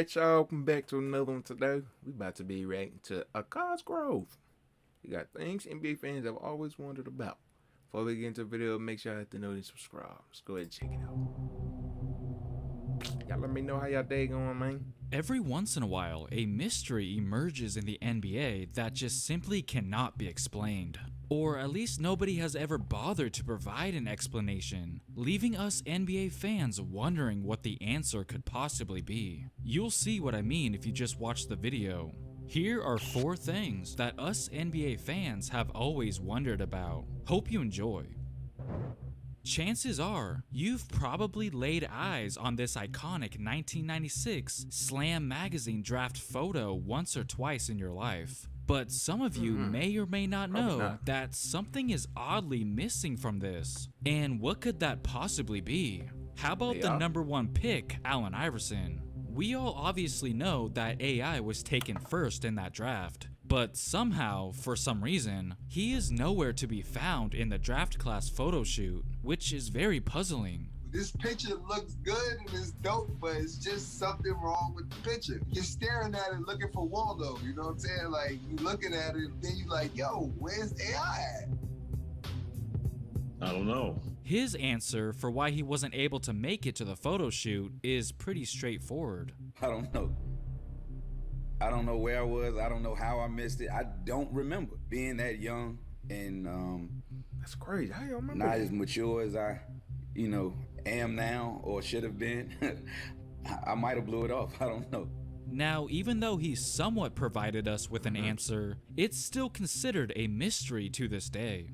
Alright, y'all, welcome back to another one today. We about to be reacting to A Grove. We got things NBA fans have always wondered about. Before we get into the video, make sure you hit the note and subscribe. Let's go ahead and check it out. Y'all let me know how y'all day going, man. Every once in a while, a mystery emerges in the NBA that just simply cannot be explained. Or at least nobody has ever bothered to provide an explanation, leaving us NBA fans wondering what the answer could possibly be. You'll see what I mean if you just watch the video. Here are 4 things that us NBA fans have always wondered about. Hope you enjoy. Chances are, you've probably laid eyes on this iconic 1996 Slam magazine draft photo once or twice in your life. But some of you may or may not know that something is oddly missing from this. And what could that possibly be? How about the number 1 pick, Allen Iverson? We all obviously know that AI was taken first in that draft. But somehow, for some reason, he is nowhere to be found in the draft class photo shoot, which is very puzzling. This picture looks good and it's dope, but it's just something wrong with the picture. You're staring at it looking for Waldo, you know what I'm saying? Like, you looking at it, then you like, yo, where's AI at? I don't know. His answer for why he wasn't able to make it to the photo shoot is pretty straightforward. I don't know. I don't know where I was. I don't know how I missed it. I don't remember being that young and That's crazy. How you remember not that? as mature as I, am now or should have been. I might have blew it off. I don't know. Now, even though he somewhat provided us with an answer, it's still considered a mystery to this day.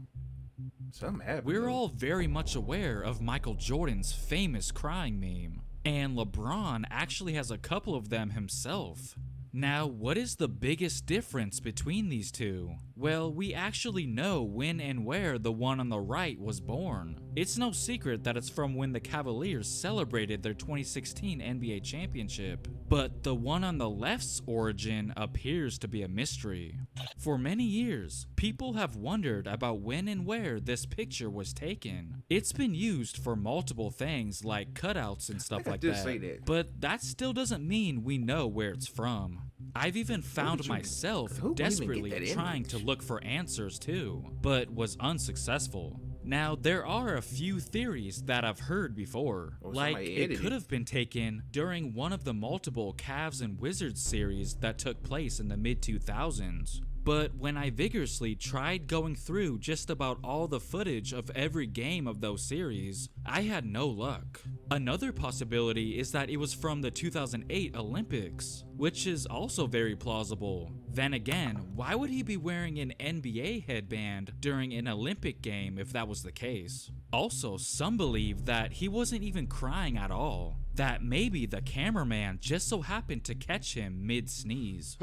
Something happened. We're though. all very much aware of Michael Jordan's famous crying meme, and LeBron actually has a couple of them himself. Now, what is the biggest difference between these two? Well, we actually know when and where the one on the right was born. It's no secret that it's from when the Cavaliers celebrated their 2016 NBA championship, but the one on the left's origin appears to be a mystery. For many years, people have wondered about when and where this picture was taken. It's been used for multiple things like cutouts and stuff like that, but that still doesn't mean we know where it's from. I've even found myself desperately trying to look for answers too, but was unsuccessful. Now, there are a few theories that I've heard before, like it could have been taken during one of the multiple Cavs and Wizards series that took place in the mid-2000s. But when I vigorously tried going through just about all the footage of every game of those series, I had no luck. Another possibility is that it was from the 2008 Olympics, which is also very plausible. Then again, why would he be wearing an NBA headband during an Olympic game if that was the case? Also, some believe that he wasn't even crying at all, that maybe the cameraman just so happened to catch him mid-sneeze.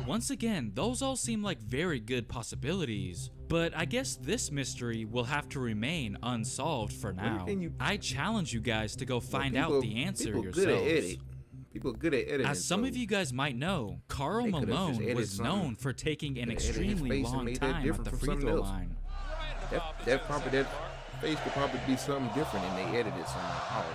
Once again, those all seem like very good possibilities, but I guess this mystery will have to remain unsolved for now. I challenge you guys to go find out the answer yourselves. People good at editing. As some of you guys might know, Karl Malone was known for taking an extremely long time at the free throw line. That face could probably be something different and they edited something.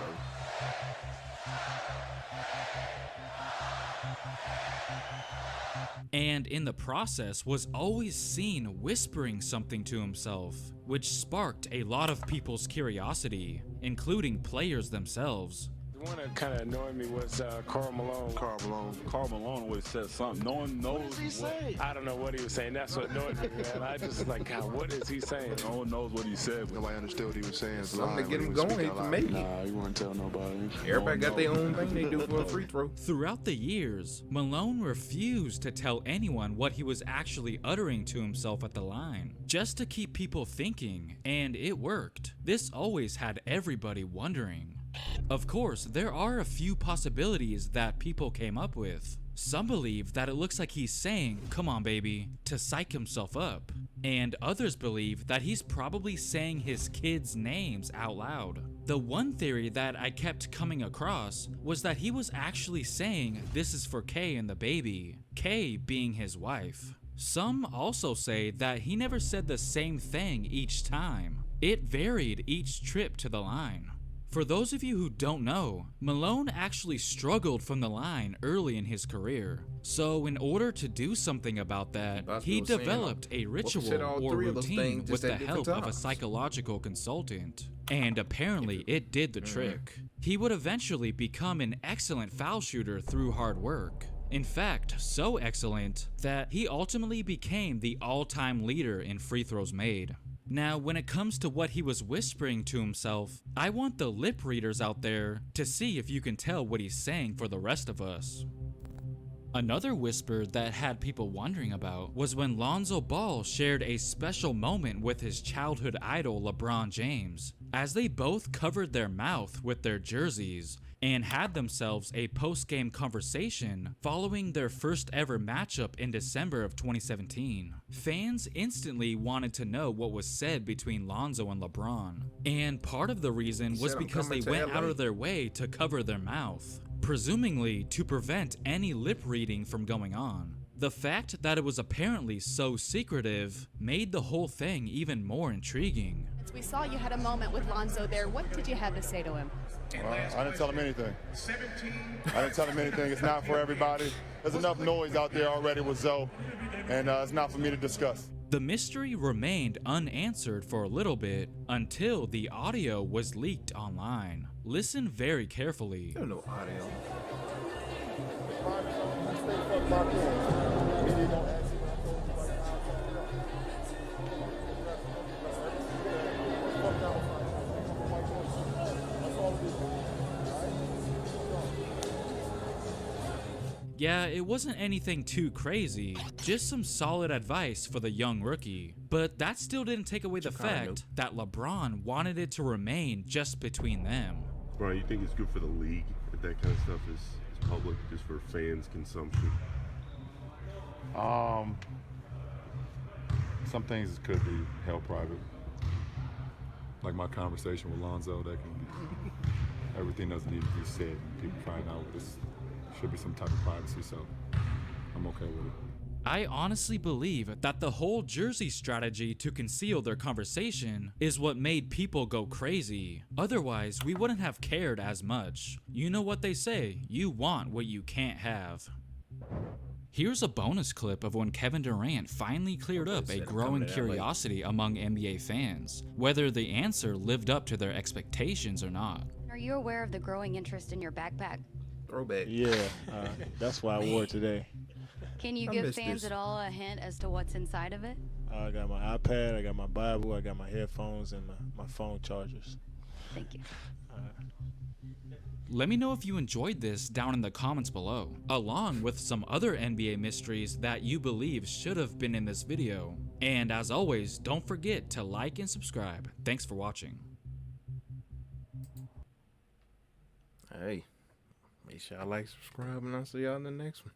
And in the process was always seen whispering something to himself, which sparked a lot of people's curiosity, including players themselves. The one that kind of annoyed me was Karl Malone. Karl Malone would have said something. No one knows. What does he say? I don't know what he was saying. That's what annoyed me, man. I just was like, God, what is he saying? No one knows what he said. Nobody understood what he was saying. Something to get him going, he can make it. Nah, you wouldn't tell nobody. Everybody got their own thing they do for a free throw. Throughout the years, Malone refused to tell anyone what he was actually uttering to himself at the line, just to keep people thinking, and it worked. This always had everybody wondering. Of course, there are a few possibilities that people came up with. Some believe that it looks like he's saying, "Come on baby," to psych himself up. And others believe that he's probably saying his kids' names out loud. The one theory that I kept coming across was that he was actually saying, "This is for Kay and the baby," Kay being his wife. Some also say that he never said the same thing each time. It varied each trip to the line. For those of you who don't know, Malone actually struggled from the line early in his career. So in order to do something about that, he developed a ritual or routine with the help of a psychological consultant. And apparently it did the trick. He would eventually become an excellent foul shooter through hard work. In fact, so excellent that he ultimately became the all-time leader in free throws made. Now, when it comes to what he was whispering to himself, I want the lip readers out there to see if you can tell what he's saying for the rest of us. Another whisper that had people wondering about was when Lonzo Ball shared a special moment with his childhood idol LeBron James, as they both covered their mouth with their jerseys and had themselves a post-game conversation following their first ever matchup in December of 2017. Fans instantly wanted to know what was said between Lonzo and LeBron, and part of the reason was because they went out of their way to cover their mouth, presumably to prevent any lip reading from going on. The fact that it was apparently so secretive made the whole thing even more intriguing. We saw you had a moment with Lonzo there. What did you have to say to him? I didn't tell him anything. I didn't tell him anything. It's not for everybody. There's enough noise out there already with Zoe, and it's not for me to discuss. The mystery remained unanswered for a little bit until the audio was leaked online. Listen very carefully. There's no audio. Yeah, it wasn't anything too crazy, just some solid advice for the young rookie. But that still didn't take away the fact that LeBron wanted it to remain just between them. Brian, you think it's good for the league if that kind of stuff is public, just for fans' consumption? Some things could be held private. Like my conversation with Lonzo, that can be, everything doesn't need to be said and people find out. This should be some type of privacy, so I'm okay with it. I honestly believe that the whole jersey strategy to conceal their conversation is what made people go crazy. Otherwise, we wouldn't have cared as much. You know what they say, you want what you can't have. Here's a bonus clip of when Kevin Durant finally cleared up a growing curiosity among NBA fans, whether the answer lived up to their expectations or not. Are you aware of the growing interest in your backpack? Throwback. Yeah, that's why I wore it today. Can you give fans at all a hint as to what's inside of it? I got my iPad, I got my Bible, I got my headphones, and my phone chargers. Thank you. Let me know if you enjoyed this down in the comments below, along with some other NBA mysteries that you believe should have been in this video. And as always, don't forget to like and subscribe. Thanks for watching. Hey, make sure y'all like, subscribe, and I'll see y'all in the next one.